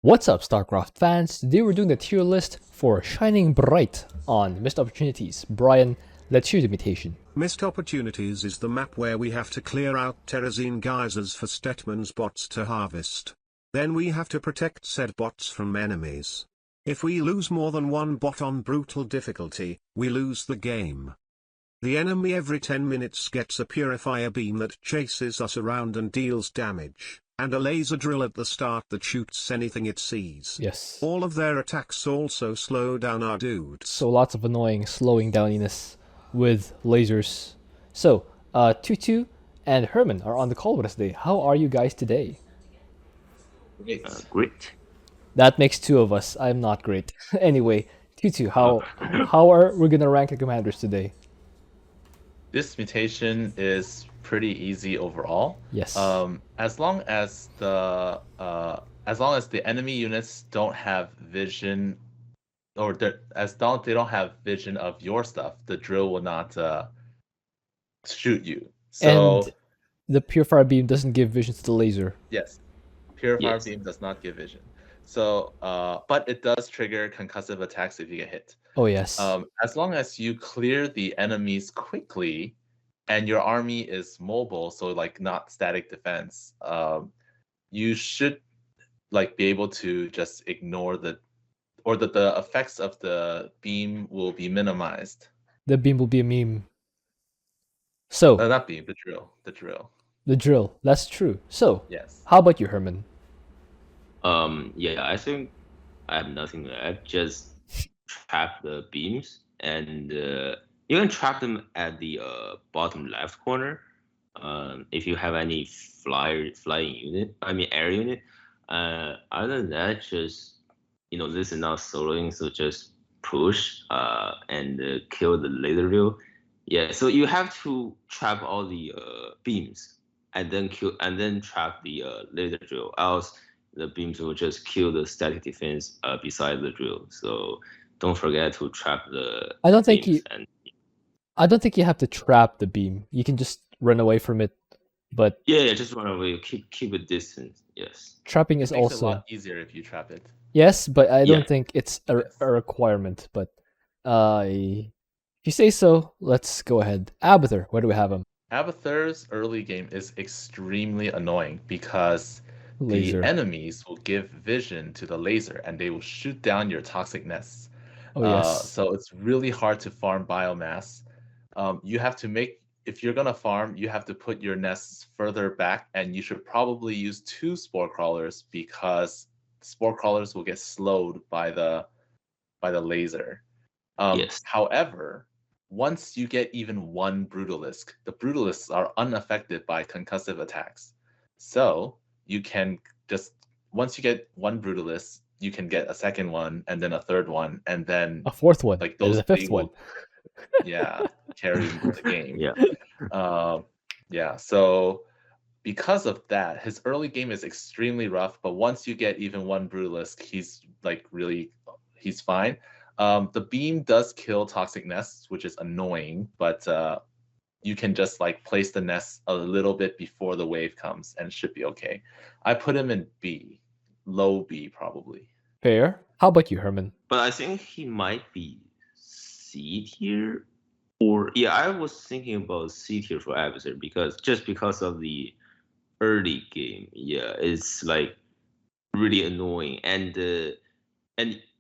What's up, Starcraft fans? Today we're doing the tier list for Shining Bright on Missed Opportunities. Brian, let's hear the mutation. Missed Opportunities is the map where we have to clear out Terrazine geysers for Stetmann's bots to harvest. Then we have to protect said bots from enemies. If we lose more than one bot on brutal difficulty, we lose the game. The enemy every 10 minutes gets a Purifier Beam that chases us around and deals damage, and a laser drill at the start that shoots anything it sees. Yes. All of their attacks also slow down our dudes. So lots of annoying slowing downiness with lasers. So, Tutu and Herman are on the call with us today. How are you guys today? Great. That makes two of us. I'm not great. Anyway, Tutu, how are we gonna rank the commanders today? This mutation is pretty easy overall. Yes. As long as the enemy units don't have vision, or as long as they don't have vision of your stuff, the drill will not shoot you. So and the Purifier Beam doesn't give vision to the laser. yes, Purifier Beam does not give vision. So, but it does trigger concussive attacks if you get hit. Oh yes. As long as you clear the enemies quickly, and your army is mobile, so like not static defense, you should like be able to just ignore the effects of the beam will be minimized. The beam will be a meme. So not beam, the drill. The drill. That's true. So yes. How about you, Herman? Yeah, I think I have nothing to add. Just trap the beams, and you can trap them at the bottom left corner. If you have any flying unit, air unit. Other than that, just this is not soloing, so just push and kill the laser drill. Yeah, so you have to trap all the beams and then trap the laser drill. Else the beams will just kill the static defense beside the drill. So don't forget to trap the. I don't think you have to trap the beam. You can just run away from it. But yeah, just run away. Keep a distance. Yes. Trapping is also a lot easier if you trap it. Yes, but I don't think it's a requirement. But if you say so, let's go ahead. Abathur, where do we have him? Abathur's early game is extremely annoying because the enemies will give vision to the laser and they will shoot down your toxic nests. Oh yes. So it's really hard to farm biomass. You have to if you're gonna farm, you have to put your nests further back, and you should probably use 2 spore crawlers because spore crawlers will get slowed by the laser. Yes. However, once you get even one brutalisk, the brutalisks are unaffected by concussive attacks. So you can just, once you get one brutalisk, you can get a second one, and then a third one, and then a fourth one, like those a fifth one. Yeah, carry the game. Yeah. So because of that, his early game is extremely rough. But once you get even one brutalisk, he's fine. The beam does kill toxic nests, which is annoying, but you can just like place the nests a little bit before the wave comes and it should be okay. I put him in B, low B probably. Fair. How about you, Herman? But I think he might be C tier, or I was thinking about C tier for Abathur because of the early game. Yeah, it's like really annoying, and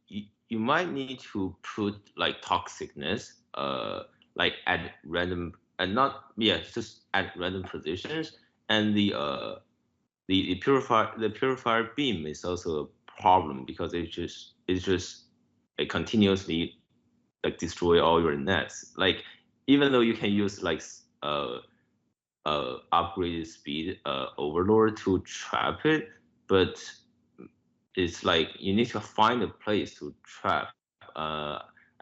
you might need to put like toxicness like at random and just at random positions, and the purifier beam is also a problem because it's just like continuously like destroy all your nets. Like even though you can use like upgraded speed overlord to trap it, but it's like you need to find a place to trap.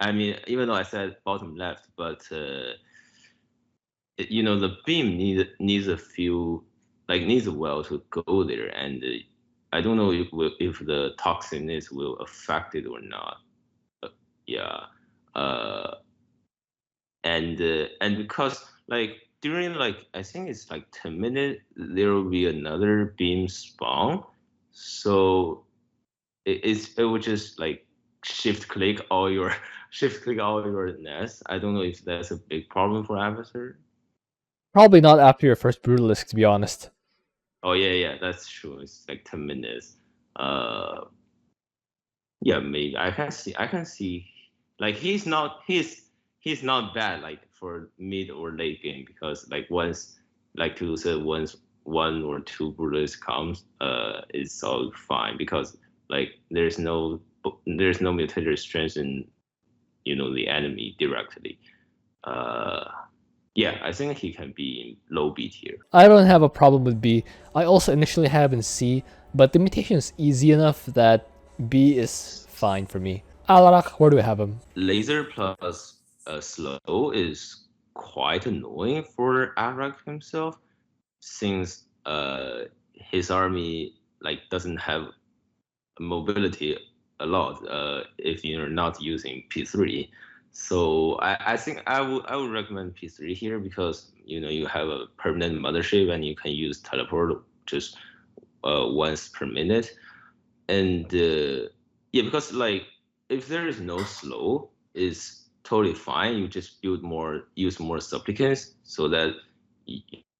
Even though I said bottom left, but the beam needs a well to go there, and I don't know if the toxicness will affect it or not. And because like during like I think it's like 10 minutes there will be another beam spawn, so it would just like shift click all your nests. I don't know if that's a big problem for Abathur. Probably not after your first Brutalisk, to be honest. Oh yeah, that's true. It's like 10 minutes. Yeah, maybe I can see like he's not bad like for mid or late game, because like once, like Tulu said, once one or two bullets comes, it's all fine, because like there's no mutator strength in, you know, the enemy directly. Yeah, I think he can be in low B tier. I don't have a problem with B. I also initially have in C, but the mutation is easy enough that B is fine for me. Alarak, where do I have him? Laser plus slow is quite annoying for Alarak himself, since his army like doesn't have mobility a lot if you're not using P3. So I think I would recommend P3 here, because you know you have a permanent mothership and you can use teleport just once per minute. And yeah, because like if there is no slow, it's totally fine. You just use more supplicants, so that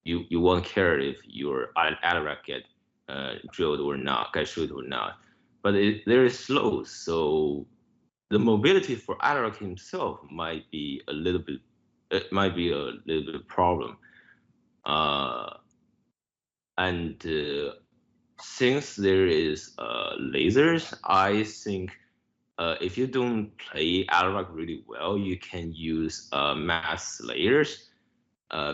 you won't care if your Alarak get drilled or not, get shoot or not. But there is slow, so the mobility for Alarak himself might be a little bit problem. And since there is lasers, I think if you don't play Alarak really well, you can use mass slayers,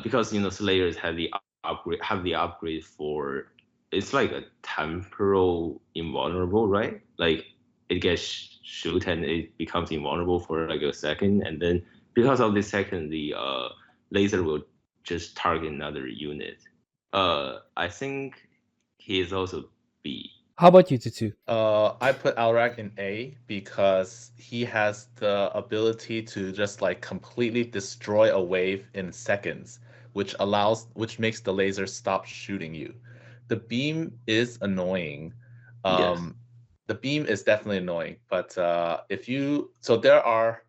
because you know slayers have the upgrade for, it's like a temporal invulnerable, right? Like it gets shoot and it becomes invulnerable for like a second, and then because of this second, the laser will just target another unit. I think he is also B. How about you, Tutu? I put Alarak in A because he has the ability to just like completely destroy a wave in seconds, which makes the laser stop shooting you. The beam is annoying. Yes. The beam is definitely annoying, but so there are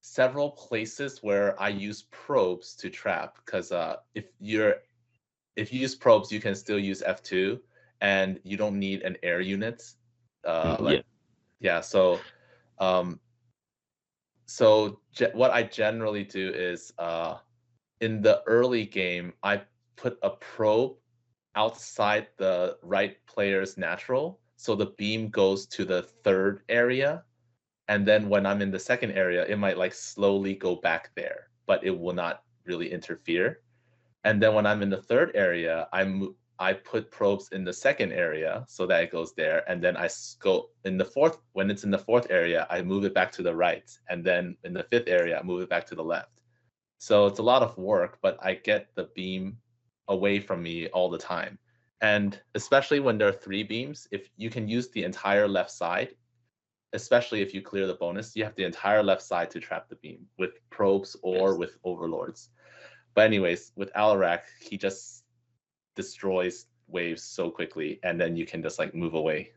several places where I use probes to trap, because if you use probes, you can still use F2, and you don't need an air unit. So what I generally do is in the early game, I put a probe outside the right player's natural, so the beam goes to the third area, and then when I'm in the second area, it might like slowly go back there, but it will not really interfere. And then when I'm in the third area, I put probes in the second area so that it goes there, and then I go in the fourth. When it's in the fourth area, I move it back to the right, and then in the fifth area, I move it back to the left. So it's a lot of work, but I get the beam away from me all the time. And especially when there are 3 beams, if you can use the entire left side, especially if you clear the bonus, you have the entire left side to trap the beam with probes or with overlords. But anyways, with Alarak, he just destroys waves so quickly, and then you can just like move away.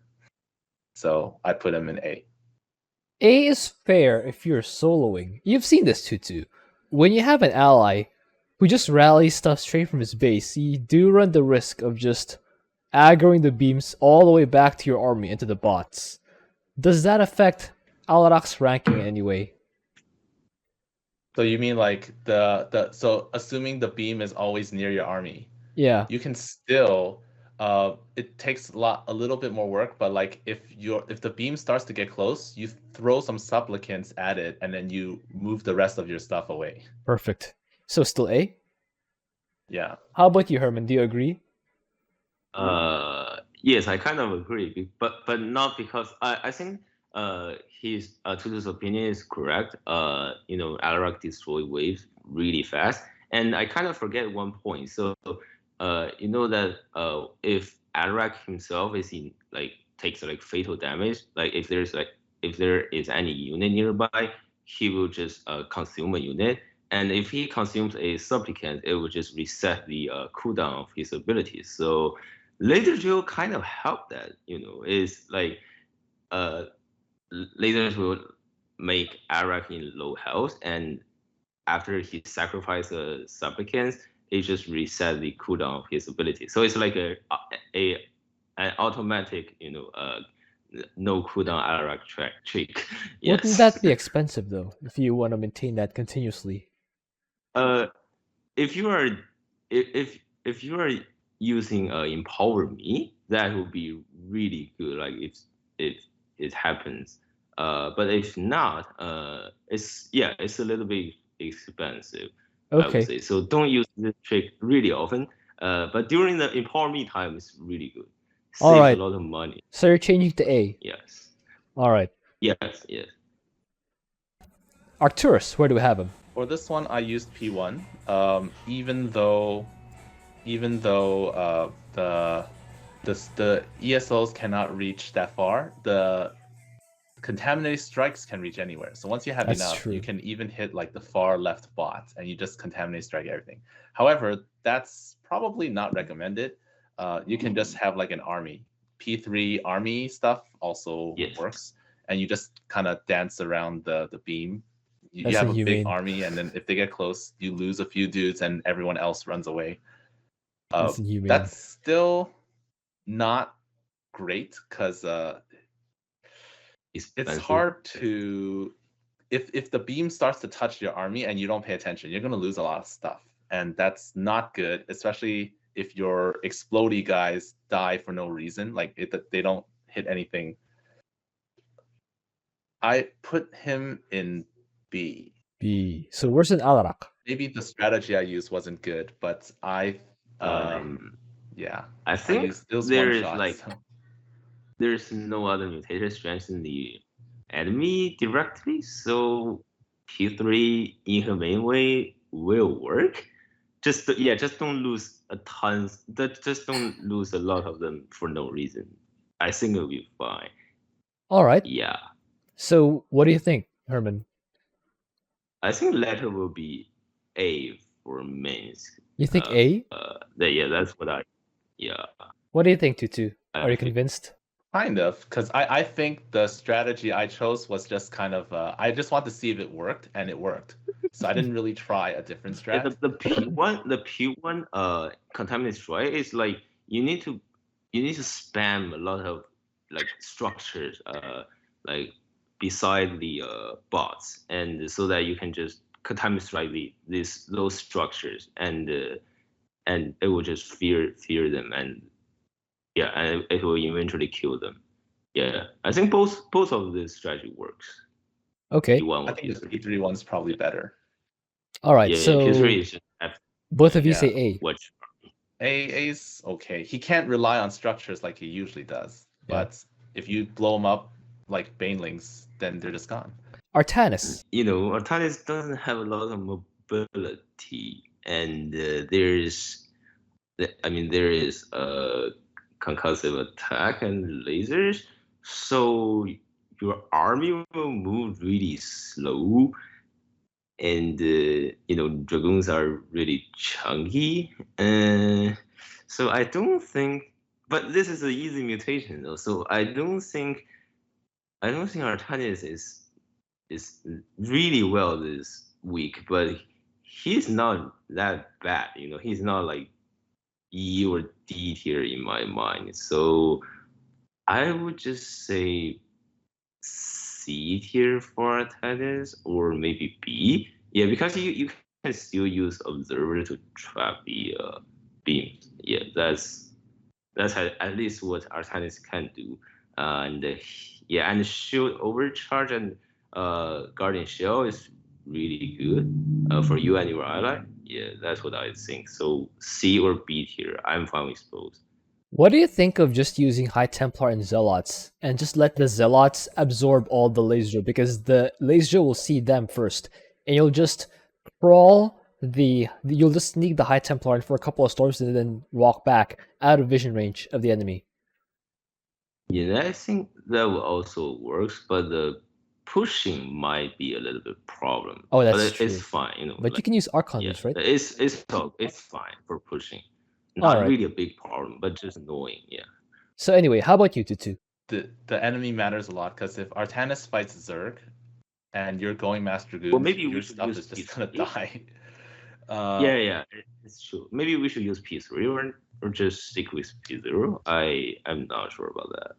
So I put him in A. A is fair if you're soloing. You've seen this, Tutu. When you have an ally who just rallies stuff straight from his base, you do run the risk of just aggroing the beams all the way back to your army into the bots. Does that affect Alarak's ranking in any way? So you mean like so assuming the beam is always near your army, Yeah, you can still it takes a little bit more work, but like if the beam starts to get close, you throw some supplicants at it, and then you move the rest of your stuff away. perfect. So still A? Yeah. How about you, Herman? Do you agree? Yes, I kind of agree, but not because I think his Tutu's opinion is correct. You know, Alarak destroy waves really fast, and I kind of forget one point. So, you know that if Alarak himself is in like takes like fatal damage, like if there is any unit nearby, he will just consume a unit. And if he consumes a supplicant, it will just reset the cooldown of his abilities. So laser drill kind of help that, you know, is like lasers will make Alarak in low health, and after he sacrifices supplicants, it just reset the cooldown of his ability. So it's like an automatic, no cooldown Alarak trick. Yes. Wouldn't that be expensive though, if you want to maintain that continuously? If you are if you are using Empower Me, that would be really good. Like if it happens. But if not, it's a little bit expensive. I would Okay. say. So don't use this trick really often. But during the Empower Me time, it's really good. Saves Alright. a lot of money. So you're changing to A. Yes. Alright. Yes. Arcturus, where do we have him? For this one, I used P1. Even though the ESOs cannot reach that far, the contaminated strikes can reach anywhere. So once you have That's enough, true. you can even hit like the far left bot, and you just contaminate strike everything. However, that's probably not recommended. You can just have like an army. P3 army stuff also works, and you just kind of dance around the beam. You have a big army, and then if they get close, you lose a few dudes, and everyone else runs away. That's still not great because it's hard to if the beam starts to touch your army and you don't pay attention, you're going to lose a lot of stuff, and that's not good, especially if your explodey guys die for no reason, like they don't hit anything. I put him in B. So where's an Alarak? Maybe the strategy I used wasn't good, but I think there's no other mutation strength in the enemy directly, so P3 in her main way will work. Just don't lose a ton. Just don't lose a lot of them for no reason. I think it'll be fine. All right. Yeah. So what do you think, Herman? I think letter will be A for Minsk. You think A? That's what I. Yeah. What do you think, Tutu? Are you convinced? Kind of, because I think the strategy I chose was just kind of I just want to see if it worked, and it worked. So I didn't really try a different strat. The P1 contaminate strike is like you need to spam a lot of like structures like beside the bots, and so that you can just contaminate strike those structures, and it will just fear them, and and it will eventually kill them. Yeah, I think both of this strategy works. Okay. I think the P3 one's probably better. All right, so P3 is just both of you say A. A's okay. He can't rely on structures like he usually does. But if you blow him up like Banelings, then they're just gone. Artanis. Artanis doesn't have a lot of mobility, and there is concussive attack and lasers, so your army will move really slow, and dragoons are really chunky, so I don't think. But this is an easy mutation though, so I don't think Artanis is really well this week, but he's not that bad. He's not like E or D tier in my mind. So I would just say C tier for Artanis, or maybe B. Yeah, because you can still use Observer to trap the beams. Yeah, that's at least what Artanis can do. And Shield Overcharge and Guardian Shell is really good for you and your ally. Yeah, that's what I think. So C or B tier, I'm fine with both. What do you think of just using High Templar and Zealots, and just let the Zealots absorb all the laser, because the laser will see them first, and you'll just you'll just sneak the High Templar in for a couple of storms and then walk back out of vision range of the enemy. Yeah, I think that will also works, but the pushing might be a little bit problem. Oh, that's true. It's fine, But you can use Archons, right? It's fine for pushing. Not really a big problem, but just annoying. Yeah. So anyway, how about you, Tutu? the enemy matters a lot, because if Artanis fights Zerg and you're going Master Dragoons, Well, maybe we your should stuff use is just P3. gonna die. Yeah, it's true. Maybe we should use P3 or just stick with P0. I'm not sure about that.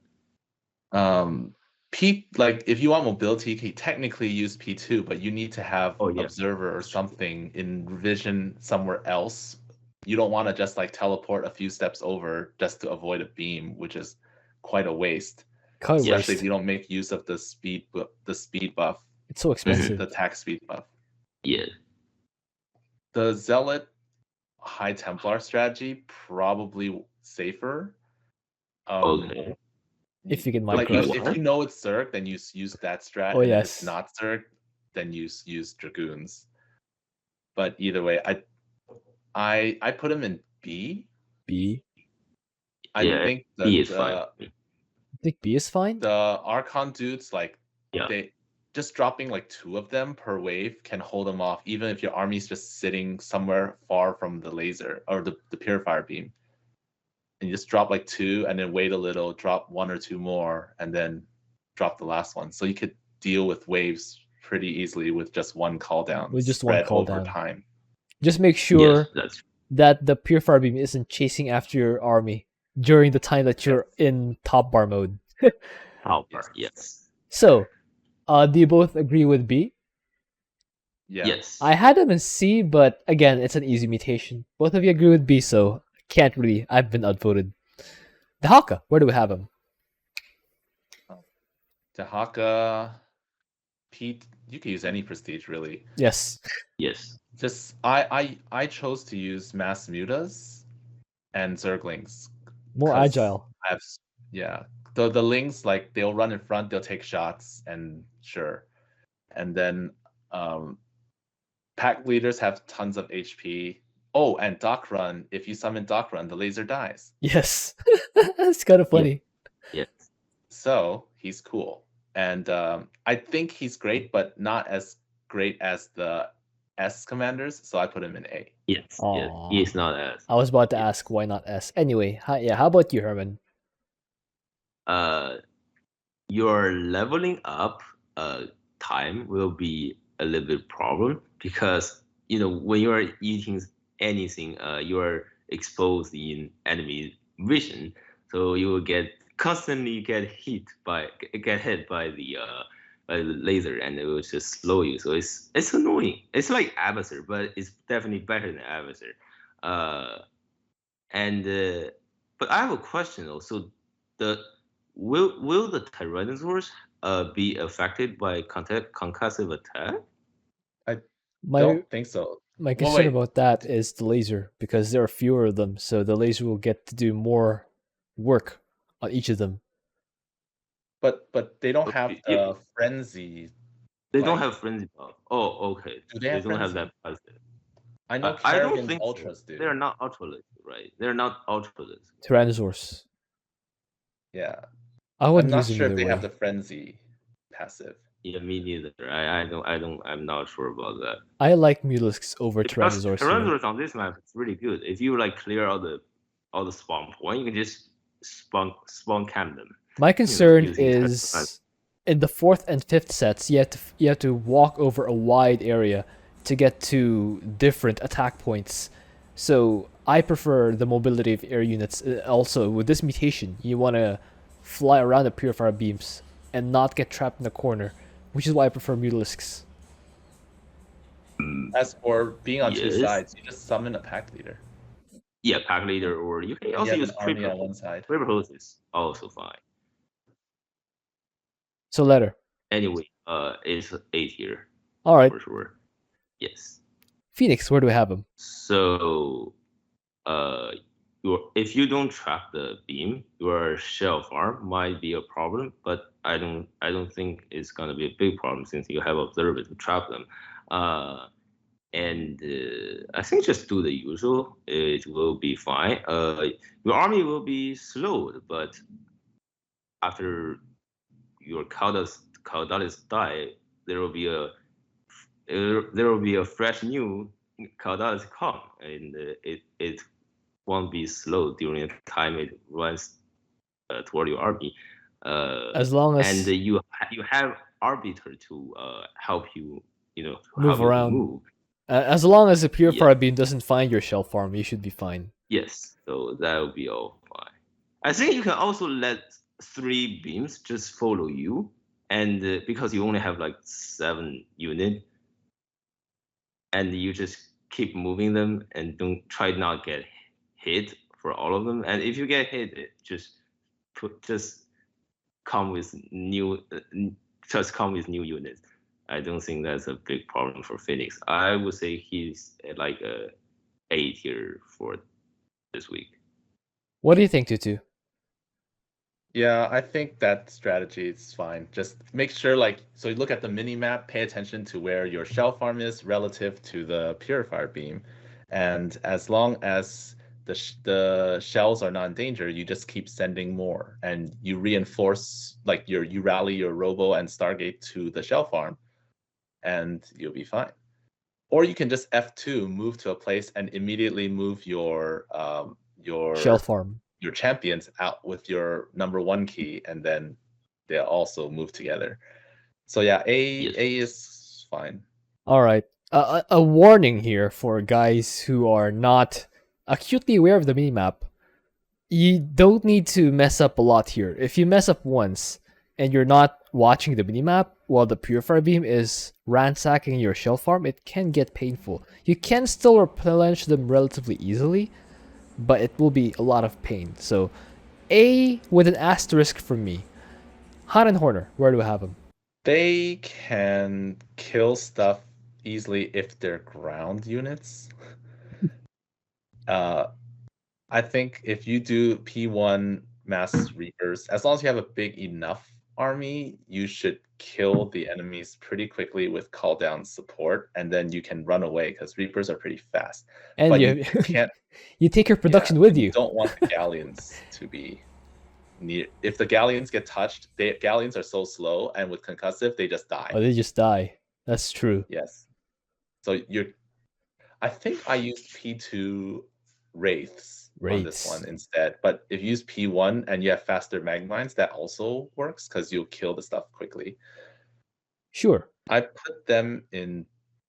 Like if you want mobility, you can technically use P2, but you need to have Oh, yeah. observer or something in vision somewhere else. You don't want to just like teleport a few steps over just to avoid a beam, which is quite a waste. Quite a Especially if waste. you don't make use of the speed buff, It's so expensive. the attack speed buff. Yeah. The Zealot High Templar strategy probably safer. Okay. If you can Like micro. if you know it's Zerg, then you use that strat. Oh, and yes. if it's not Zerg, then you use Dragoons. But either way, I put him in B. B. I think B is fine. I think B is fine. The Archon dudes, like they just dropping like 2 of them per wave can hold them off, even if your army's just sitting somewhere far from the laser or the Purifier Beam. And you just drop like 2 and then wait a little, drop 1 or 2 more, and then drop the last one. So you could deal with waves pretty easily with just one call down. With just one call down. Time. Just make sure that the Purifier Beam isn't chasing after your army during the time that you're in top bar mode. Top bar, yes. So, do you both agree with B? Yeah. Yes. I had him in C, but again, it's an easy mutation. Both of you agree with B, so can't really. I've been outvoted. Dehaka, where do we have him? Dehaka, Pete, you can use any prestige really. Yes. Yes. Just I chose to use mass mutas and Zerglings. More agile. The lings, like they'll run in front, they'll take shots, and sure. And then pack leaders have tons of HP. Oh, and Dock Run, if you summon Dock Run, the laser dies. Yes. It's kind of funny. Yeah. So he's cool. And I think he's great, but not as great as the S commanders, so I put him in A. Yes. Yeah, he is not S. I was about to ask why not S. Anyway, how about you, Herman? Your leveling up time will be a little bit problem, because when you are eating anything, you are exposed in enemy vision, so you will constantly get hit by the laser, and it will just slow you. So it's annoying. It's like Abathur, but it's definitely better than Abathur. But I have a question though. So will the Tyrannosaurs be affected by concussive attack? I don't think so. My concern about that is the laser, because there are fewer of them, so the laser will get to do more work on each of them. But they don't have the frenzy. They don't have frenzy buff. Oh, okay. Do they don't have that positive. I know I don't think Ultras do. They're not ultralisk, right? They're not ultralisk. Tyrannosaurs. Yeah. I'm not sure if they have the frenzy passive. Yeah, me neither. I'm not sure about that. I like Mutalisks over Tyrannosaurs. Tyrannosaurs on this map is really good. If you clear all the spawn point, you can just spawn camp them. My concern is in the 4th and 5th sets, you have to walk over a wide area to get to different attack points. So I prefer the mobility of air units. Also, with this mutation, you want to fly around the Purifier Beams and not get trapped in the corner, which is why I prefer Mutalisks. As for being on 2 sides, you just summon a pack leader. Yeah, pack leader, or you can also use army on one side. Creeper host is also fine. So letter. Anyway, it's 8 here. All right. For sure. Yes. Phoenix, where do we have him? So, if you don't trap the beam, your shell farm might be a problem, but I don't think it's gonna be a big problem since you have observers to trap them. And I think just do the usual. It will be fine. Your army will be slowed, but after your Caldalis die, there will be a fresh new Caldalis come, and it won't be slow during the time it runs toward your army. As long as and you have Arbiter to help you, to move help you around. move. As long as the Purifier Beam doesn't find your shell farm, you should be fine. Yes, so that will be all fine. I think you can also let 3 beams just follow you, and because you only have like 7 units, and you just keep moving them and don't try not get hit for all of them. And if you get hit, just come with new units. I don't think that's a big problem for Phoenix. I would say he's like a A tier for this week. What do you think, Tutu? Yeah, I think that strategy is fine. Just make sure, so you look at the mini map, pay attention to where your shell farm is relative to the Purifier Beam, and as long as the shells are not in danger, you just keep sending more, and you reinforce, you rally your Robo and Stargate to the shell farm, and you'll be fine. Or you can just F2, move to a place, and immediately move your Shell farm. Your champions out with your number 1 key, and then they'll also move together. So yeah, A is fine. All right. A warning here for guys who are not acutely aware of the minimap. You don't need to mess up a lot here. If you mess up once and you're not watching the minimap while the Purifier Beam is ransacking your shell farm, it can get painful. You can still replenish them relatively easily, but it will be a lot of pain. So A with an asterisk from me. Han and Horner, where do I have them? They can kill stuff easily if they're ground units. I think if you do P1 Mass Reapers, as long as you have a big enough army, you should kill the enemies pretty quickly with call down support, and then you can run away because Reapers are pretty fast. And but you can't. You take your production with you. You don't want the galleons to be near. If the galleons get touched, galleons are so slow, and with concussive, they just die. Oh, they just die. That's true. Yes. So I think I used P2 Wraiths on this one instead. But if you use P1 and you have faster Magmines, that also works because you'll kill the stuff quickly. Sure. I put them in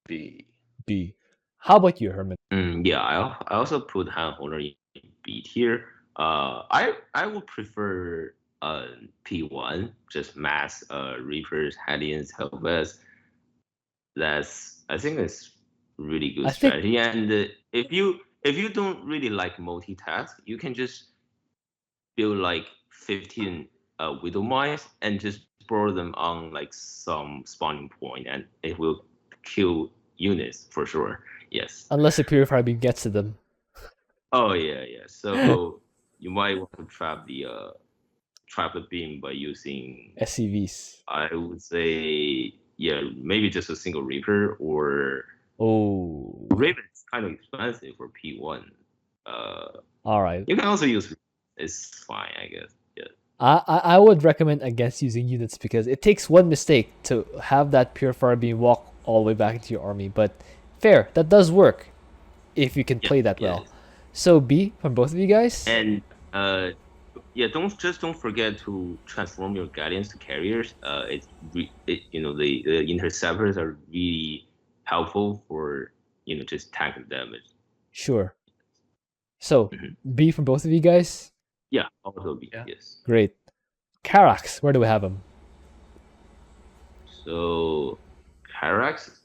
B. B. How about you, Herman? Yeah, I also put Han Horner in B tier. I would prefer P1, just mass Reapers, Hellions, Helvets. I think it's really good strategy. And if you don't really like multitask, you can just build like 15 Widow Mines and just throw them on like some spawning point, and it will kill units for sure. Yes. Unless the Purifier Beam gets to them. Oh yeah. So you might want to trap the beam by using SCVs. I would say maybe just a single Reaper or Raven is kind of expensive for P1. All right. You can also use it's fine, I guess. Yeah. I would recommend against using units because it takes one mistake to have that Purifier Beam walk all the way back into your army. But fair, that does work if you can play that well. So B from both of you guys. And don't forget to transform your Guardians to carriers. The interceptors are really helpful for just tank damage. Sure. So B from both of you guys. Yeah, also B. Yeah. Yes. Great. Karax, where do we have him? So Karax,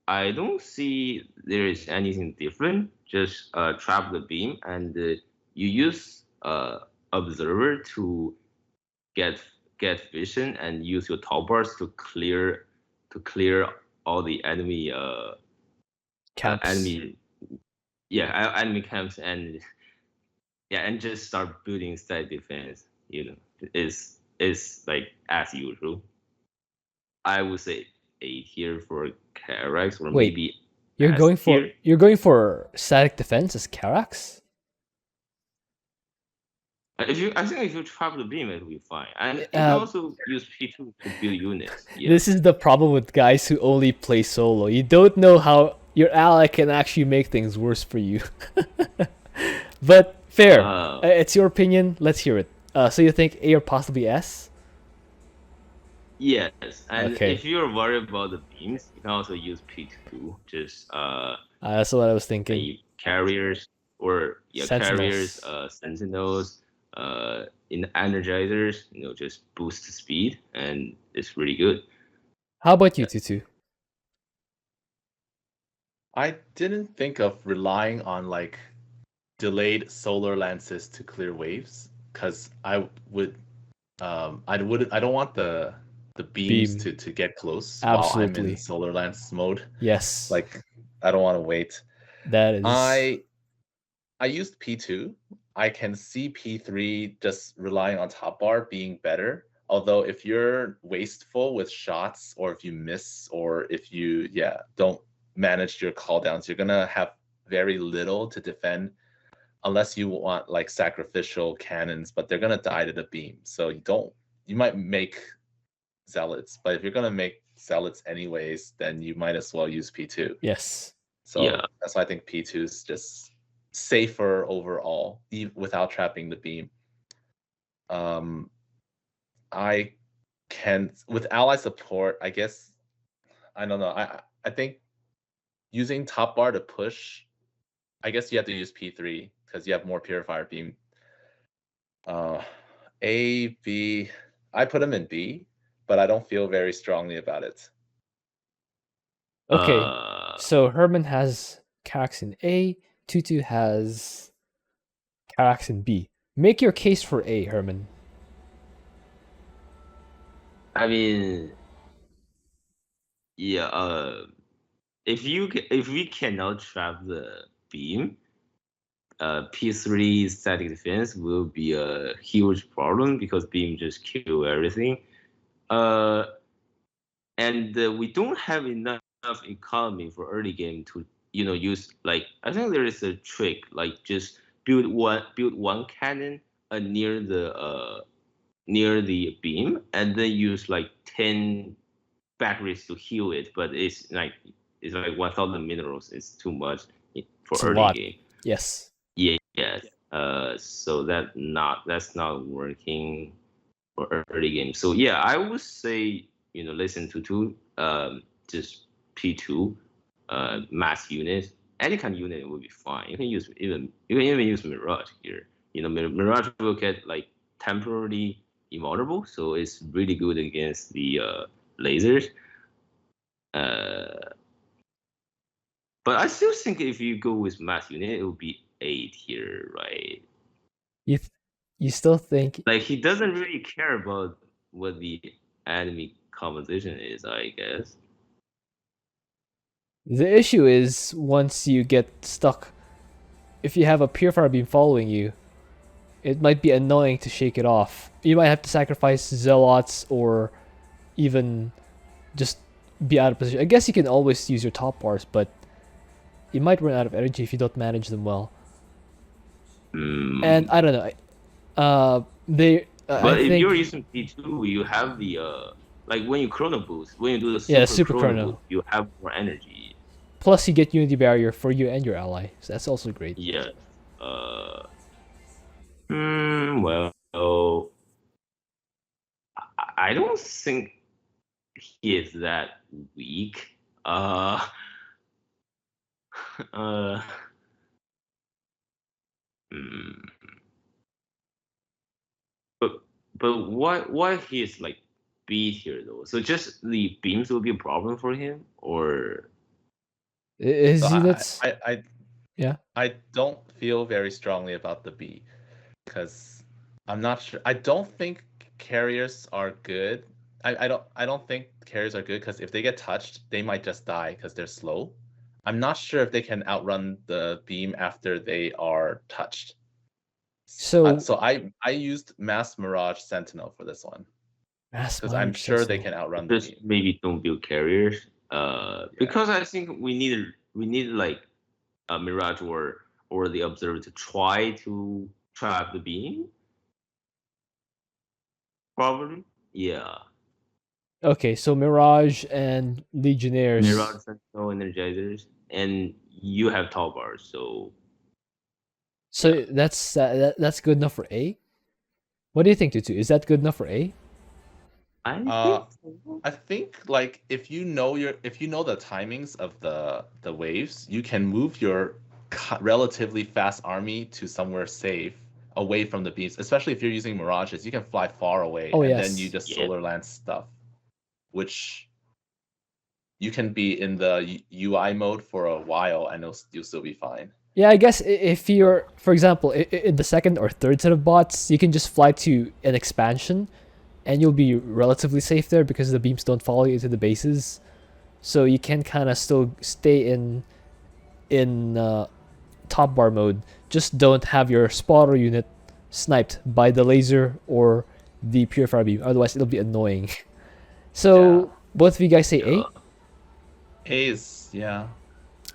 I don't see there is anything different. Just trap the beam, and you use observer to get vision, and use your top bars to clear all the enemy camps. Enemy camps, and just start building side defense. It's like as usual. I would say A tier for Karax, or maybe you're going for static defense as Karax? I think if you trap the beam, it will be fine. And you can also use P2 to build units. Yeah. This is the problem with guys who only play solo. You don't know how your ally can actually make things worse for you. But fair. It's your opinion. Let's hear it. So you think A or possibly S? Yes, and Okay. if you're worried about the beams, you can also use P2. Just That's what I was thinking. carriers or carriers, Sentinels. sentinels, in energizers. Just boost the speed, and it's really good. How about you, Tutu? I didn't think of relying on like delayed solar lances to clear waves because I don't want the beams Beam. to get close while I'm in Absolutely. solar lance mode. Yes. Like I don't want to wait. That is. I used P2. I can see P3 just relying on top bar being better. Although if you're wasteful with shots, or if you miss, or if you don't manage your cooldowns, you're gonna have very little to defend unless you want like sacrificial cannons, but they're gonna die to the beam. So you might make zealots, but if you're gonna make zealots anyways, then you might as well use P2. Yes. So that's why I think P2 is just safer overall, without trapping the beam. I can, with ally support, I guess, I don't know. I think using top bar to push, I guess you have to use P3 because you have more Purifier Beam. A, B, I put him in B, but I don't feel very strongly about it. Okay. So Herman has Karax in A, Tutu has Karax in B. Make your case for A, Herman. I mean, if we cannot trap the beam, P3 static defense will be a huge problem because beam just kill everything. And we don't have enough economy for early game to use, like, I think there is a trick, like just build one cannon near the beam, and then use like 10 batteries to heal it. But it's like 1,000 minerals. It's too much for It's a early lot. game. Yes. Yes. So that's not working for early game. So yeah, I would say listen to just P2, mass unit. Any kind of unit will be fine. You can even use Mirage here. Mirage will get like temporarily invulnerable, so it's really good against the lasers. But I still think if you go with mass unit, it will be 8 here, right? You still think, like, he doesn't really care about what the enemy composition is, I guess. the issue is once you get stuck, if you have a Purifier Beam following you, it might be annoying to shake it off. You might have to sacrifice Zealots or even just be out of position. I guess you can always use your top bars, but you might run out of energy if you don't manage them well. And I don't know. But if think, you're using P2, you have the like when you chrono boost, when you do the super chrono boost, you have more energy. Plus, you get Unity Barrier for you and your ally, so that's also great. Yeah. Well, I don't think he is that weak. But why he is like B tier though? So just the beams will be a problem for him, or His So units. I don't feel very strongly about the B because I'm not sure. I don't think carriers are good. I don't think carriers are good because if they get touched, they might just die because they're slow. I'm not sure if they can outrun the beam after they are touched. So I used Mass Mirage Sentinel for this one because I'm Mirage sure they Sentinel. can outrun the just beam. maybe don't build carriers. Because I think we need like a Mirage or the Observer to try to trap the beam. Probably, yeah. Okay, so Mirage and Legionnaires. Mirage Sentinel Energizers, and you have tall bars, so So that's good enough for A. What do you think, Tutu? Is that good enough for A? I Uh, think so. I think like if you know the timings of the waves, you can move your relatively fast army to somewhere safe away from the beams. Especially if you're using mirages, you can fly far away Oh and then you yes. just Yeah. solar lance stuff, which you can be in the UI mode for a while and you'll still be fine. Yeah, I guess if you're, for example, in the second or third set of bots, you can just fly to an expansion, and you'll be relatively safe there because the beams don't follow you to the bases, so you can kind of still stay in top bar mode. Just don't have your spotter unit sniped by the laser or the purifier beam. Otherwise, it'll be annoying. So both of you guys say Yeah. A is A.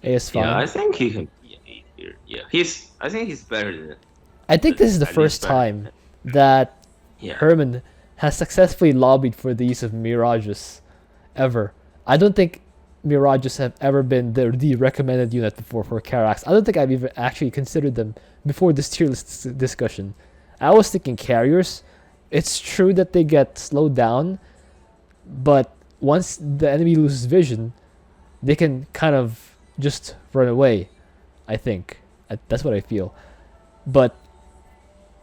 A is fine. Yeah, I think he can be A tier. Yeah, I think he's better than. I think this is the at least first better time than- that Yeah. Herman has successfully lobbied for the use of mirages ever. I don't think mirages have ever been the recommended unit before for Karax. I don't think I've even actually considered them before this tier list discussion. I was thinking carriers. It's true that they get slowed down, but once the enemy loses vision, they can kind of just run away. I think that's what I feel. But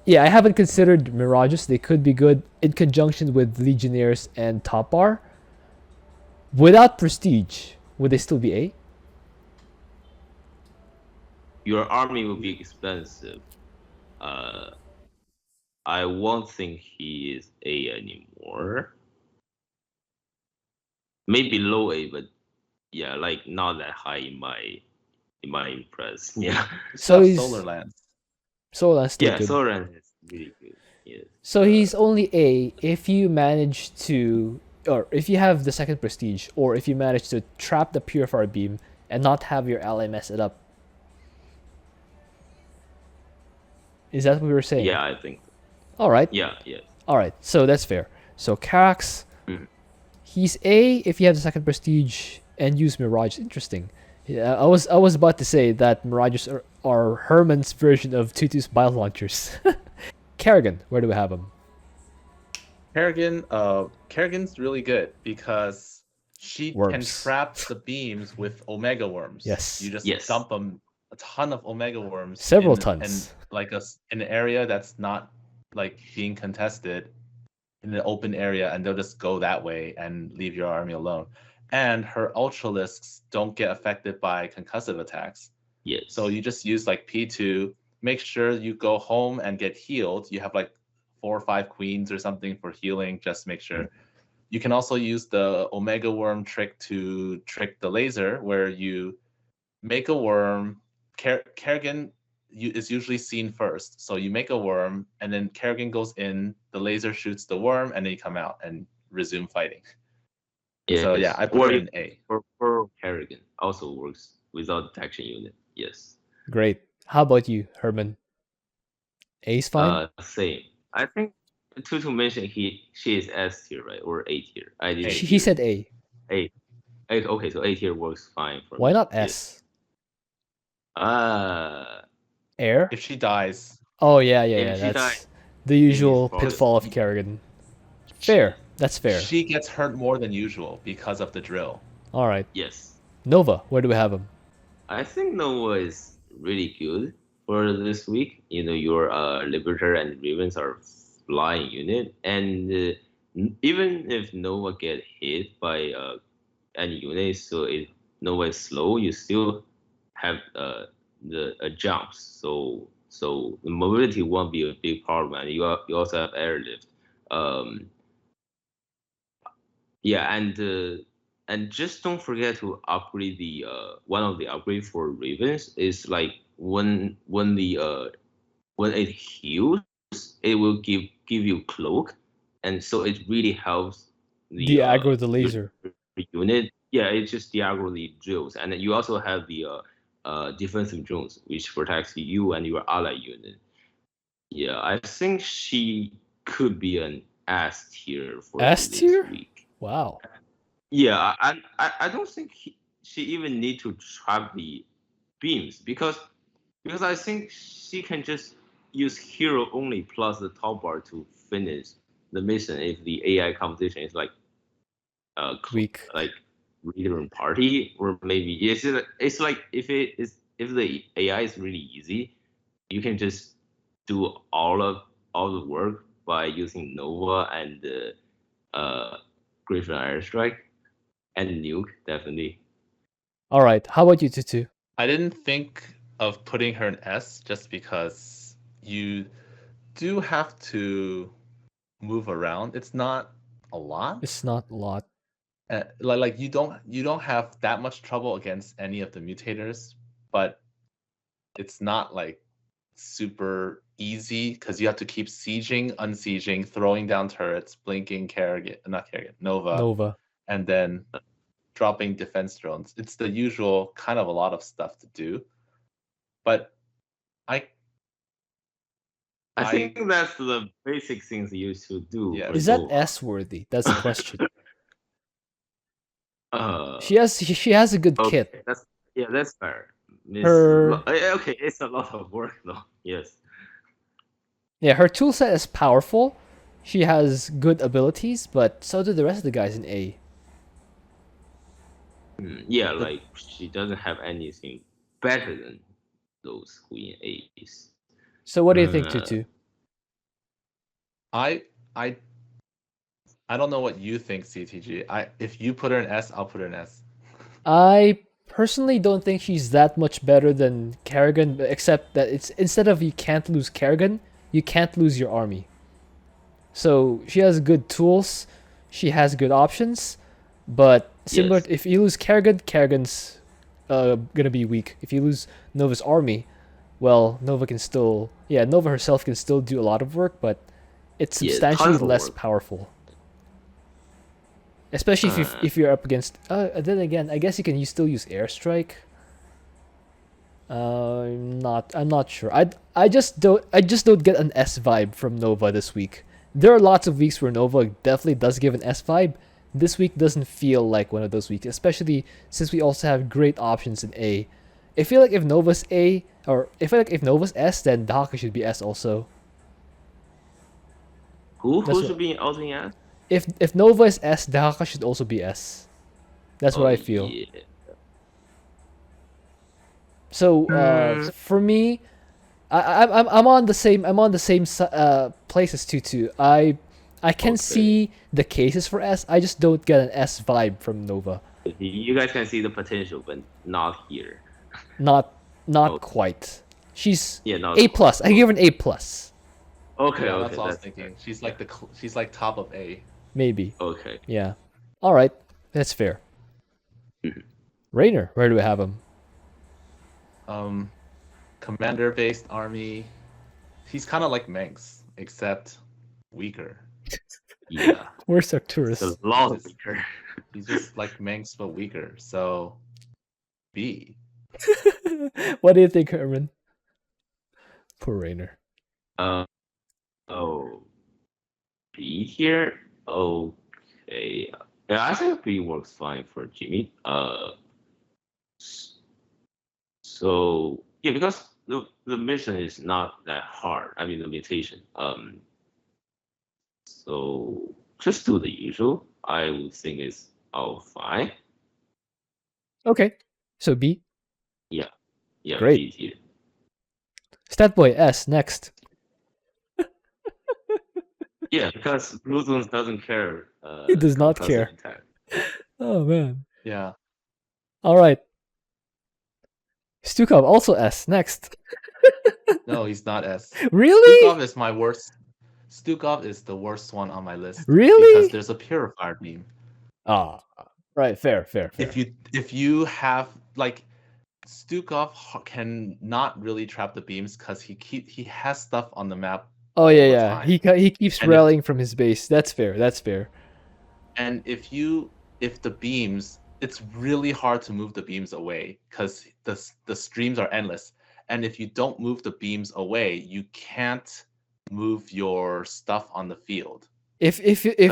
yeah, I haven't considered mirages. They could be good in conjunction with legionnaires and top bar. Without prestige, would they still be A? Your army will be expensive. I won't think he is A anymore. Maybe low A, but yeah, like not that high in my impress. Yeah. So Still have he's solar lance. Solan's still Yeah, good. Soren is really good. Yes. So he's only A if you manage to, or if you have the second prestige, or if you manage to trap the Purifier Beam and not have your ally mess it up. Is that what we were saying? Yeah, I think. All right. Yeah, yeah. All right. So that's fair. So Karax, Mhm. he's A if you have the second prestige and use Mirage. Interesting. Yeah, I was about to say that Mirages are Herman's version of Tutu's bio launchers. Kerrigan, where do we have him? Kerrigan's really good because she can Worms. trap the beams with Omega Worms. Yes. You just Yes. dump them a ton of Omega Worms. Several in, tons. And like in an area that's not like being contested in an open area, and they'll just go that way and leave your army alone. And her Ultralisks don't get affected by concussive attacks. Yes. So you just use like P2, make sure you go home and get healed. You have like 4 or 5 queens or something for healing, just make sure. You can also use the Omega Worm trick to trick the laser, where you make a worm. Kerrigan is usually seen first. So you make a worm, and then Kerrigan goes in, the laser shoots the worm, and then you come out and resume fighting. Yes. So yeah, I put Or it in A. for Kerrigan also works without detection unit. Yes. Great. How about you, Herman? A's fine? Same. I think to mention she is S tier, right? Or A tier. I didn't. He said A. A. Okay, so A tier works fine for Why me. not Yes. S? Air? If she dies, Oh yeah. If she That's dies, the usual fault. pitfall of Kerrigan. Fair. That's fair. she gets hurt more than usual because of the drill. All right. Yes. Nova, where do we have him? I think Nova is really good for this week. You know, your Liberator and Ravens are flying unit, and even if Nova get hit by any unit, so if Nova is slow, you still have the jumps. So the mobility won't be a big problem, and you also have airlift. Yeah, and just don't forget to upgrade the one of the upgrade for Ravens is like when it heals, it will give you cloak, and so it really helps The aggro the laser. your unit. Yeah, it just de-aggro the drills, and then you also have the defensive drones, which protects you and your ally unit. Yeah, I think she could be an S tier for S this tier? week. Wow. Yeah, I don't think she even need to trap the beams because I think she can just use hero only plus the top bar to finish the mission if the AI competition is like Weak. like reader party, or maybe it's like if the AI is really easy, you can just do all the work by using Nova and Griffin Airstrike and Nuke definitely. All right. How about you, Tutu? I didn't think of putting her in S just because you do have to move around. It's not a lot. It's not a lot. Like you don't have that much trouble against any of the mutators, but it's not like super easy because you have to keep sieging, unsieging, throwing down turrets, blinking Nova, and then dropping defense drones. It's the usual kind of a lot of stuff to do. But I think that's the basic things you should do. Yeah. Is that S worthy? That's the question. She has a good kit. That's fair. Her- it's a lot of work though. Yes. Yeah, her toolset is powerful. She has good abilities, but so do the rest of the guys in A. Yeah, like she doesn't have anything better than those who in A's. So what do you think, Tutu? I don't know what you think, CTG. If you put her in S, I'll put her in S. I personally don't think she's that much better than Kerrigan, except that it's instead of you can't lose Kerrigan, you can't lose your army. So she has good tools, she has good options, but similar, Yes. if you lose Kerrigan, Kerrigan's gonna be weak. If you lose Nova's army, well, Nova herself can still do a lot of work, but it's Yeah, substantially tons of less work. powerful. Especially if you're up against. Then again, I guess you still use airstrike. I'm not sure. I just don't get an S vibe from Nova this week. There are lots of weeks where Nova definitely does give an S vibe. This week doesn't feel like one of those weeks, especially since we also have great options in A. I feel like if Nova's A, or if Nova's S, then Dehaka should be S also. Who That's should be out in S? If Nova is S, Dehaka should also be S. That's what I feel. Yeah. So for me, I'm on the same place as Tutu. I can see the cases for S. I just don't get an S vibe from Nova. You guys can see the potential, but not here. Not quite. She's not A plus. I give her an A plus. Okay, Yeah, okay. that's what I was thinking. She's like top of A. Maybe. Okay. Yeah. All right. That's fair. Raynor, where do we have him? Commander-based army. He's kind of like Manx, except weaker. Yeah. Where's Arcturus? It's a lot weaker. He's just like Manx but weaker. So B. What do you think, Herman? Poor Raynor. B here. Okay. Yeah, I think B works fine for Jimmy. So yeah, because the mission is not that hard. I mean the mutation. So just do the usual. I would think it's all fine. Okay. So B. Yeah. Great. B here. Statboy S next. Yeah, because Vorazun doesn't care. He does not concussive care. attack. Oh man. Yeah. All right. Stukov also S next. No, he's not S. Really? Stukov is my worst. Stukov is the worst one on my list. Really? Because there's a Purifier Beam. Ah, right. Fair. If you have like Stukov can not really trap the beams because he has stuff on the map. Oh all the yeah. time. He keeps rallying from his base. That's fair. And if the beams, it's really hard to move the beams away because the streams are endless. And if you don't move the beams away, you can't move your stuff on the field. If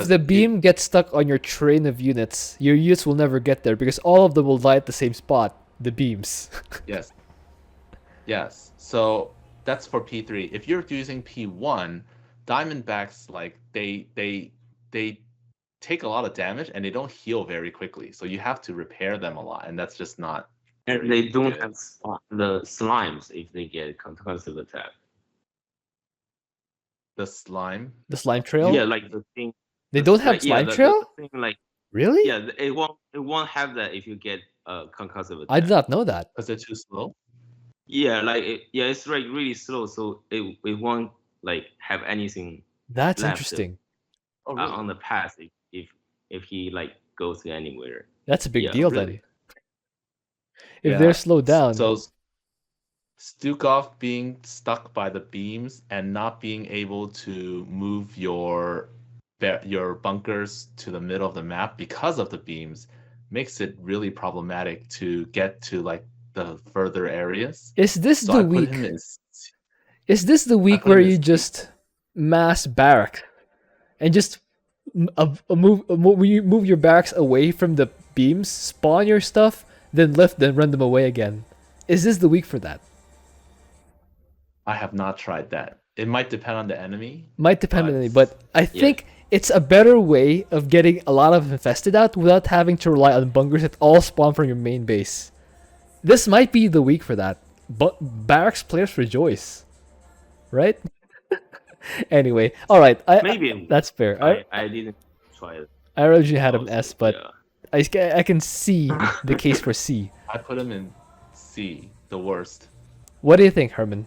the beam gets stuck on your train of units, your units will never get there because all of them will die at the same spot. The beams. Yes. So that's for P3. If you're using P1, Diamondbacks, like they take a lot of damage and they don't heal very quickly, so you have to repair them a lot, and that's just not. And they don't have the slimes if they get concussive attack. The slime. The slime trail. Yeah, like the thing. They don't have slime trail. The thing, like really? Yeah, it won't have that if you get concussive attack. I did not know that. Because they're too slow. Yeah, like it's like really slow, so it won't like have anything. That's left interesting. On the path if he like goes anywhere. That's a big deal really. then. If they're slowed down. So Stukov being stuck by the beams and not being able to move your bunkers to the middle of the map because of the beams makes it really problematic to get to like the further areas. Is this So the week? Is this the week where you just mass barrack and just move your barracks away from the beams, spawn your stuff, then lift, then run them away again? Is this the week for that? I have not tried that. It might depend on the enemy. Might depend on the enemy, but I think it's a better way of getting a lot of infested out without having to rely on bunkers that all spawn from your main base. This might be the week for that. But barracks players rejoice, right? Anyway, all right. Maybe that's fair. I didn't try it. I originally had him S, but yeah. I can see the case for C. I put him in C, the worst. What do you think, Herman?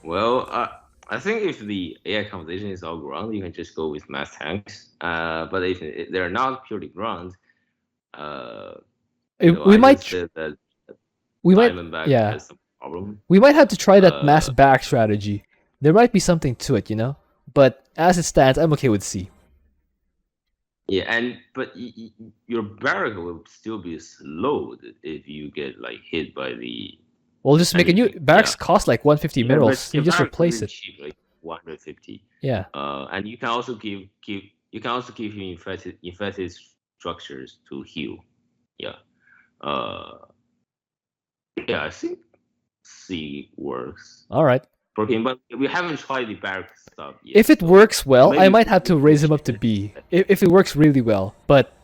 Well, I think if the AI composition is all ground, you can just go with mass tanks. But if they're not purely ground, we might. Yeah. Has some problem. We might have to try that mass back strategy. There might be something to it, you know. But as it stands, I'm okay with C. Yeah, but your barrack will still be slowed if you get like hit by the. Well, just make a new barracks cost like 150 minerals. You just replace it. Cheap, like 150. Yeah. And you can also give him infected structures to heal. Yeah. Yeah, I think C works. All right. For him, but we haven't tried the barrack stuff yet. If it works well, I might have to raise him up to B. If it works really well, but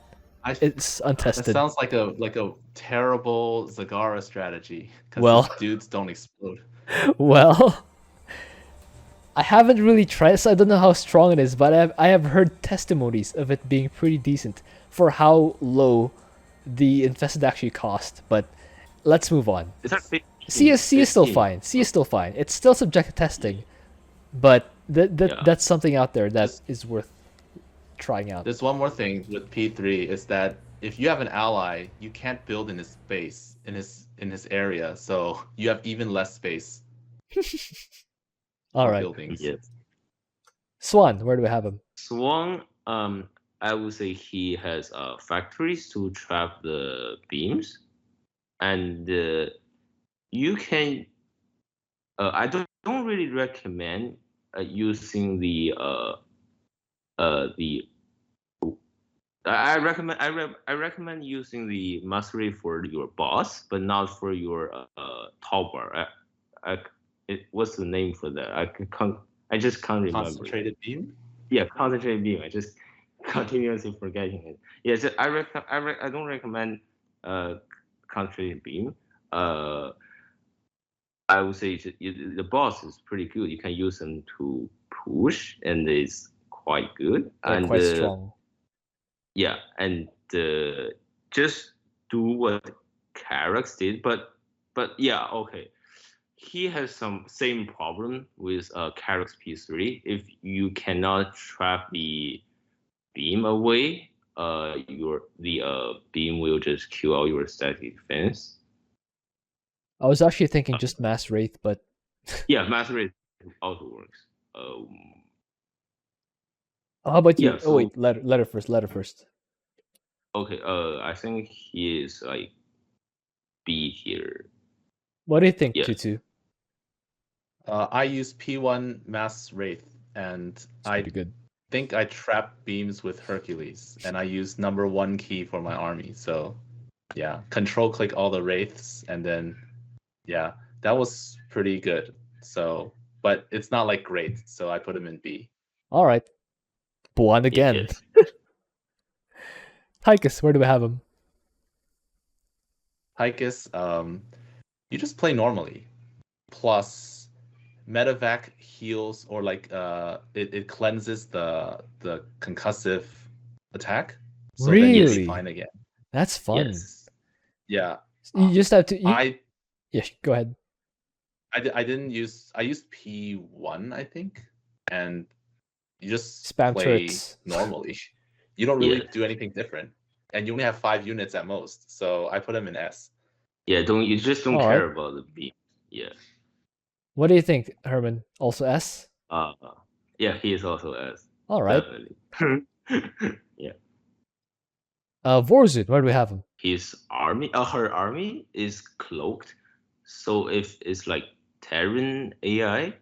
it's untested. It sounds like a terrible Zagara strategy. Well, dudes don't explode. Well, I haven't really tried, so I don't know how strong it is. But I have heard testimonies of it being pretty decent for how low the infested actually cost. But let's move on. C is still fine. C is still fine. It's still subject to testing, but that's something out there that is worth trying out. There's one more thing with P3 is that if you have an ally, you can't build in his base in his area, so you have even less space. All right. Buildings. Yes. Swann, where do we have him? Swann, I would say he has factories to trap the beams, and you can. I don't really recommend using the. I recommend using the mastery for your boss, but not for your top bar. What's the name for that? I just can't remember. Concentrated beam. Yeah, concentrated beam. I just continuously forgetting it. Yeah, so I don't recommend concentrated beam. I would say the boss is pretty good. You can use them to push, and it's quite good. They're and quite strong. Yeah, and just do what Karax did, but yeah, okay. He has some same problem with Karax P3. If you cannot trap the beam away, the beam will just kill all your static defense. I was actually thinking just mass wraith, but yeah, mass wraith also works. how about you? Yeah, so, wait, letter first. Okay, I think he is like B here. What do you think, Tutu? I use P1 mass wraith, and I think I trap beams with Hercules, and I use number 1 key for my army. So yeah, control click all the wraiths, and then yeah, that was pretty good. So but it's not like great, so I put him in B. All right. Buan again. Yes. Tychus, where do we have him? Tychus, you just play normally. Plus, Medevac heals or like it cleanses the concussive attack. So then you'll be Really? fine again. That's fun. Yes. Yeah. You just have to. I Go ahead. I didn't use. I used P1, I think, and you just Spam play turrets. normally. You don't really Yeah. do anything different, and you only have 5 units at most. So I put him in S. Yeah, you just don't All care right. about the beam. Yeah. What do you think, Herman? Also S? Yeah, he is also S. All right. Definitely. Yeah. Vorazun, where do we have him? His army, her army is cloaked. So if it's like Terran AI,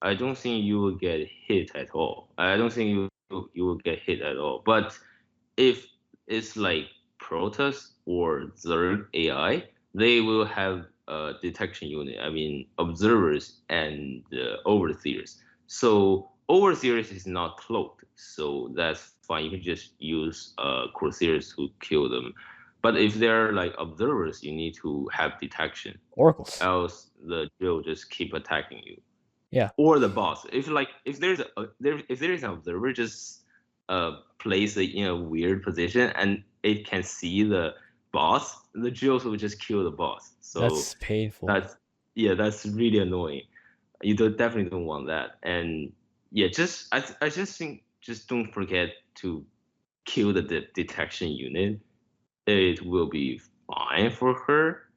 I don't think you will get hit at all. I don't think you will get hit at all. But if it's like Protoss or Zerg AI, they will have a detection unit. I mean, observers and overseers. So overseers is not cloaked, so that's fine. You can just use Corsairs to kill them. But if they're like observers, you need to have detection. Oracles. Else the drill just keep attacking you. Yeah. Or the boss. If there's an observer, just place it in a weird position and it can see the boss, the drills will just kill the boss. So That's painful. that's really annoying. You definitely don't want that. And yeah, I just think just don't forget to kill the detection unit. It will be fine for her.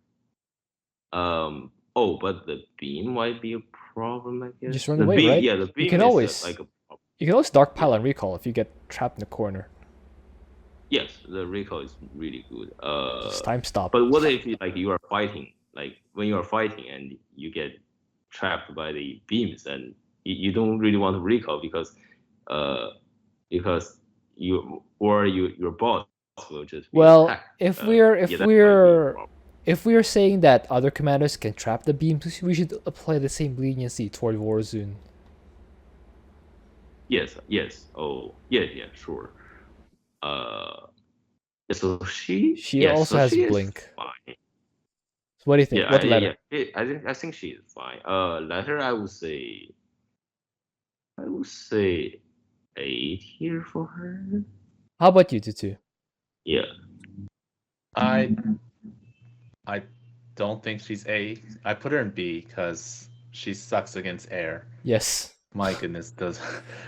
Oh, but the beam might be a problem, I guess. Just run the away, beam, right? Yeah, the beam You can is always like a You can always dark pile and recall if you get trapped in a corner. yes, the recall is really good. Just time stop. But what if you are fighting, like when you are fighting and you get trapped by the beams, and you don't really want to recall because your boss will just be Well, attacked. if that might be a problem. if we're saying that other commanders can trap the beams, we should apply the same leniency toward Vorazun. Yes. Oh, yeah, sure. So she also has she is Blink. fine. So what do you think? Yeah, What letter? I think she is fine. Letter I would say 8 here for her. How about you, Tutu? Yeah. I don't think she's A. I put her in B because she sucks against air. Yes. My goodness, does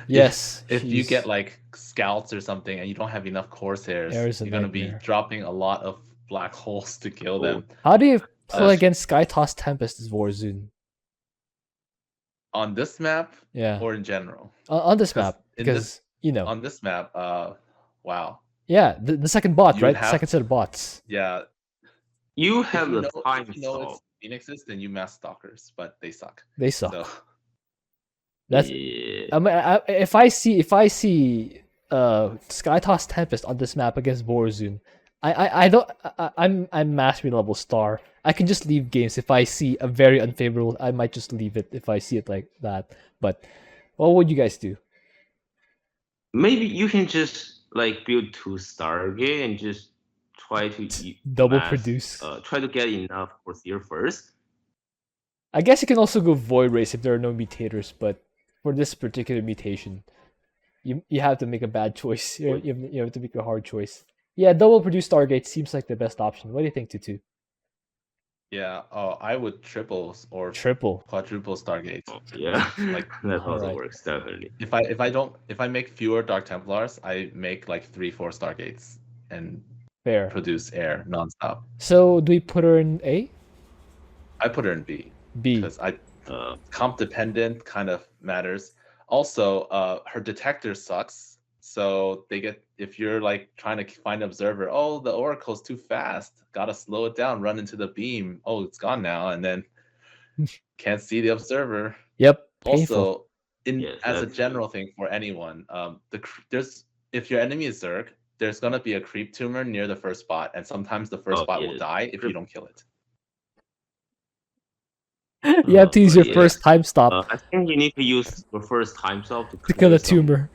Yes. if you get like scouts or something and you don't have enough Corsairs, Air is a you're gonna be nightmare. dropping a lot of black holes to kill them. How do you play against Sky Toss Tempest as Vorazun? On this map, Yeah. or in general? On this map, in because on this map, wow. Yeah, the second bot, You right? would The have- second set of bots. Yeah, You have the time if you know stop. it's Phoenixes, then you mass stalkers, but they suck. They suck. So That's Yeah. I mean, if I see Sky Toss Tempest on this map against Vorazun, I'm mastery level star. I can just leave games if I see a very unfavorable. I might just leave it if I see it like that. But what would you guys do? Maybe you can just like build 2 Stargate and just try to Double produce. Try to get enough Corsair first. I guess you can also go Void Race if there are no mutators, but for this particular mutation, you have to make a bad choice. You have to make a hard choice. Yeah, double produce Stargate seems like the best option. What do you think, Tutu? yeah, I would triple or Triple. quadruple Stargates. Oh, yeah, Like that also Alright. works definitely. If I make fewer Dark Templars, I make like 3-4 Stargates and Fair. produce air nonstop. So do we put her in A? I put her in B B. because comp dependent kind of matters. Also, her detector sucks. So if you're like trying to find an observer, oh, the oracle's too fast, gotta slow it down, run into the beam. Oh, it's gone now, and then can't see the observer. Yep. Painful. Also, Yes, as a that's general thing for anyone, if your enemy is Zerg, there's gonna be a creep tumor near the first spot, and sometimes the first spot will yes. die if you don't kill it. You have to use your Yeah. first time stop I think you need to use your first time stop to to kill a some- tumor.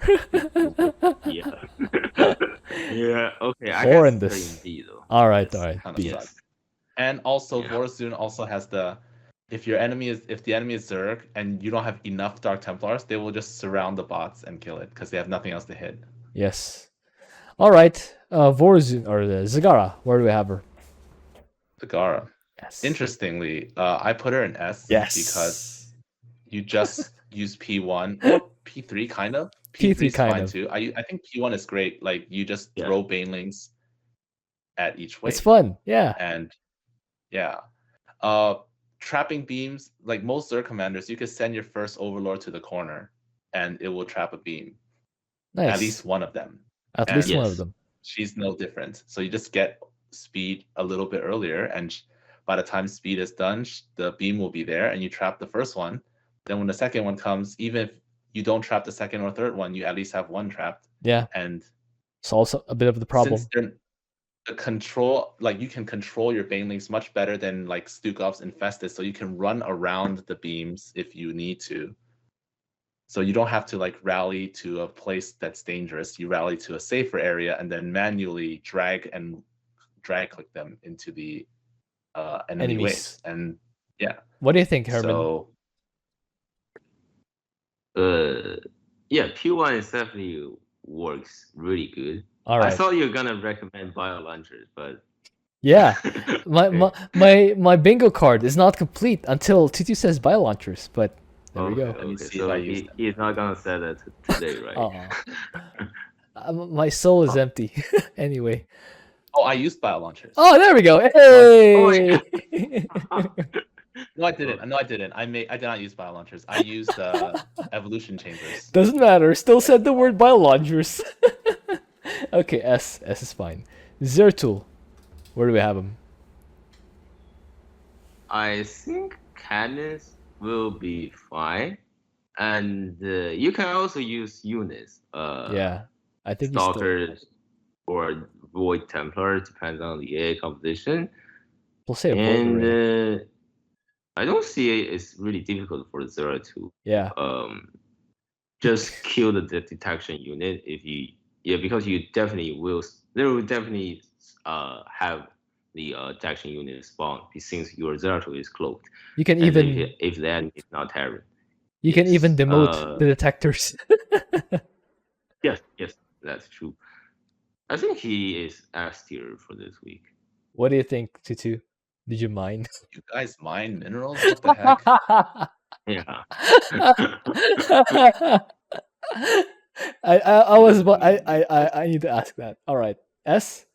Yeah. Yeah. Okay. I Horrendous. guess it's B though. Alright, Yes. alright. Kind of B. Yes. sucks. And also, Yeah. Vorazun also has the if the enemy is Zerg and you don't have enough Dark Templars, they will just surround the bots and kill it because they have nothing else to hit. Yes. Alright. Vorazun or the Zagara. Where do we have her? Zagara. Yes. Interestingly, I put her in S Yes. because you just use P1 or P3 kind of. P3 is kind fine of. too. I think P1 is great. Like you just Yeah. throw banelings at each wave. It's fun. Yeah. And yeah. Trapping beams, like most Zerg commanders, you could send your first overlord to the corner and it will trap a beam. Nice. At least one of them. At least and- one of Yes. them. She's no different. So you just get speed a little bit earlier, and by the time speed is done, the beam will be there, and you trap the first one. Then when the second one comes, even if you don't trap the second or third one, you at least have one trapped. Yeah. And Solves a bit of the problem. since the control, like you can control your banelings much better than like Stukov's infested, so you can run around the beams if you need to. So you don't have to like rally to a place that's dangerous. You rally to a safer area and then manually drag click them into the enemy Enemies. waves. And yeah, What do you think, Herman? so Yeah, P1 is definitely works really good. All I right. thought you were gonna recommend bio launchers, but Yeah. My bingo card is not complete until Tutu says bio launchers, but there we go. Let me see so if I use them. he's not gonna say that today, right? Aw. My soul is empty. Anyway. oh, I used bio launchers. Oh, there we go. Oh, Hey! No, I didn't. No, I didn't. I did not use bio launchers. I used evolution chambers. Doesn't matter. Still said the word bio launchers. Okay, S. S is fine. Zeratul. Where do we have him? I think cannons will be fine, and you can also use units. Yeah. I think he's still... Stalkers or Void Templar, depends on the AA composition. We'll say a vote And array. I don't see it's really difficult for Zeratul. Yeah. Just kill the detection unit if you because you definitely will. There will definitely have the detection unit spawn since your Zeratul is cloaked. You can And even if that is not Terran. you can even Yes, demote the detectors. Yes, that's true. I think he is S tier for this week. What do you think, Tutu? Did you mind? You guys mine minerals? What the heck? Yeah. I was I need to ask that. All right. S?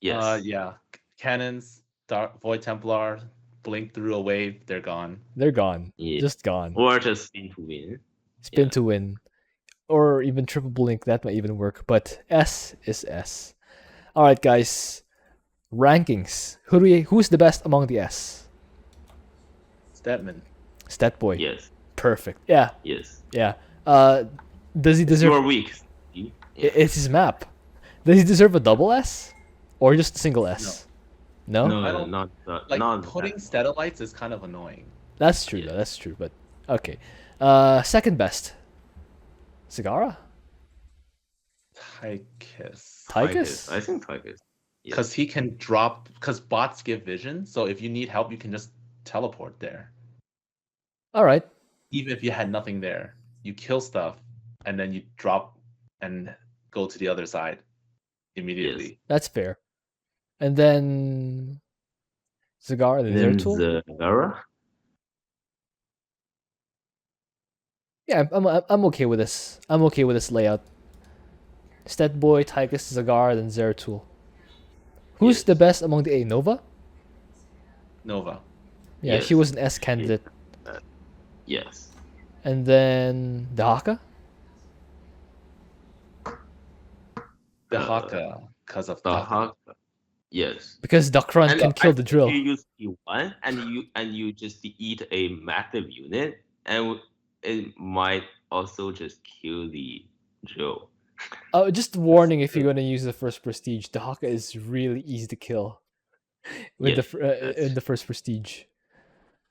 Yes. Yeah. Cannons, Dark Void Templar, blink through a wave, they're gone. They're gone. Yeah. Just gone. Or just spin to win. Spin yeah. to win. Or even triple blink, that might even work. But S is S. Alright guys. Rankings. Who's the best among the S? Stetmann. Statboy. Yes. Perfect. Yeah. Yes. Yeah. Does he You deserve... are weak. Yeah. It's his map. Does he deserve a double S? Or just a single S? No? I No, don't- not Like not putting Statolites is kind of annoying. That's true Yeah. though, that's true, but okay. Second best. Zagara? Tychus. Tychus? I think Tychus. Because he can drop, because bots give vision, so if you need help, you can just teleport there. Alright. Even if you had nothing there, you kill stuff, and then you drop and go to the other side immediately. That's fair. And then Zagara, the Then Zeratul? Zagara. Yeah, I'm okay with this. I'm okay with this layout. Statboy, Tychus, Zagara, then Zeratul. Who's Yes. the best among the A? Nova? Nova. Yeah, Yes. she was an S candidate. Yes. And then Dehaka? Dehaka, because of The Dehaka. Hawk. Yes. Because Dakran And can kill I the think drill. You use P1 and you just eat a massive unit, and it might also just kill the drill. Just warning if you're gonna use the first prestige, Dehaka is really easy to kill with Yes, in that's- the first prestige.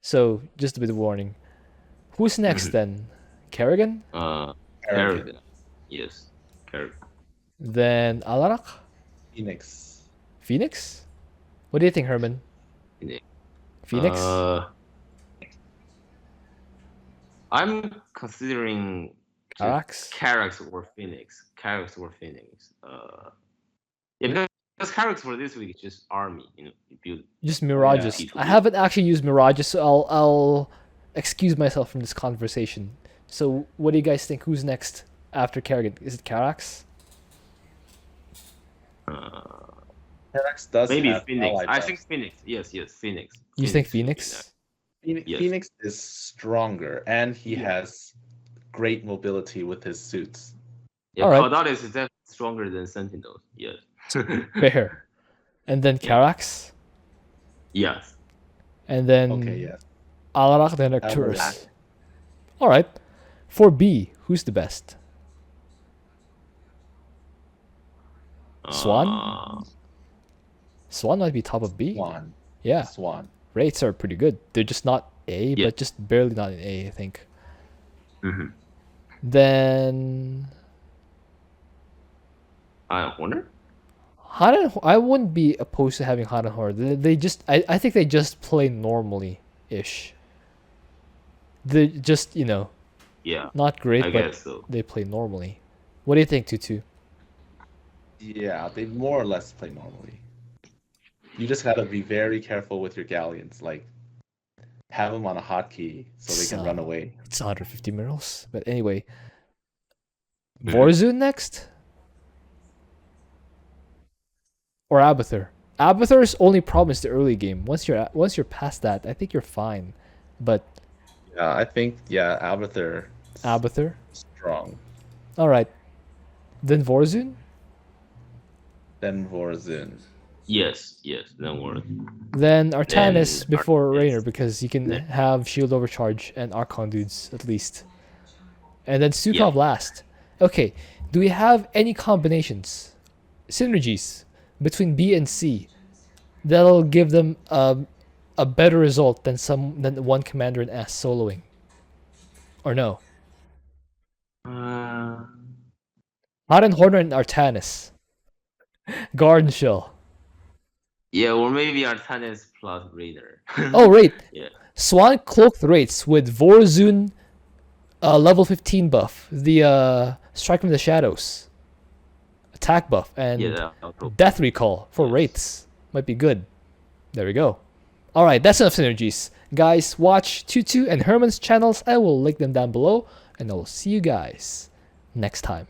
So just a bit of warning. Who's next then? Kerrigan? Kerrigan. Yes, Kerrigan. Then Alarak? Phoenix. Phoenix? What do you think, Herman? Phoenix? I'm considering Karax? Karax or Phoenix. Yeah, because Karax for this week is just army. You build. Just Mirages. Yeah. I haven't actually used Mirages, so I'll excuse myself from this conversation. So what do you guys think? Who's next after Kerrigan? Is it Karax? Karax does Maybe have Phoenix. ally I buffs. think Phoenix. Yes, Phoenix. You think would be Phoenix? next. Phoenix, Yes. Phoenix is stronger, and he has great mobility with his suits. Yeah, Alright. Artanis is definitely stronger than Sentinels. Yes. Fair. And then Karax? Yes. And then Okay, yes. Alarak, then Alarak. Arcturus. Alright. For B, who's the best? Swann? Swann might be top of B. Swann. Yeah. Swann. Rates are pretty good. They're just not A, Yeah. but just barely not in A, I think. Mm-hmm. Then Horner? I wouldn't be opposed to having Han and Horror. They just I think they just play normally ish. They just, Yeah, not great, I but guess so. they play normally. What do you think, Tutu? Yeah, they more or less play normally. You just gotta be very careful with your galleons. Like, have them on a hotkey so they can run away. It's 150 minerals. But anyway. Vorazun next? Or Abathur? Abathur's only problem is the early game. Once you're past that, I think you're fine. But Yeah, I think Abathur Abathur? strong. Alright. Then Vorazun? Then Vorazun. Yes, no word. Then Artanis Then before Artanis. Raynor, because you can have shield overcharge and Archon dudes at least. And then Stukov Yeah. last. Okay, do we have any combinations, synergies between B and C that'll give them a better result than one commander in S soloing? Or no? Hot and Horner and Artanis. Garden Shell. Yeah, or maybe Artanis plus Raynor. Oh, right. Yeah. Swann cloaked rates with Vorazun level 15 buff, the Strike from the Shadows attack buff, and Yeah, that'll Death Recall for rates. Might be good. There we go. Alright, that's enough synergies. Guys, watch Tutu and Herman's channels. I will link them down below, and I will see you guys next time.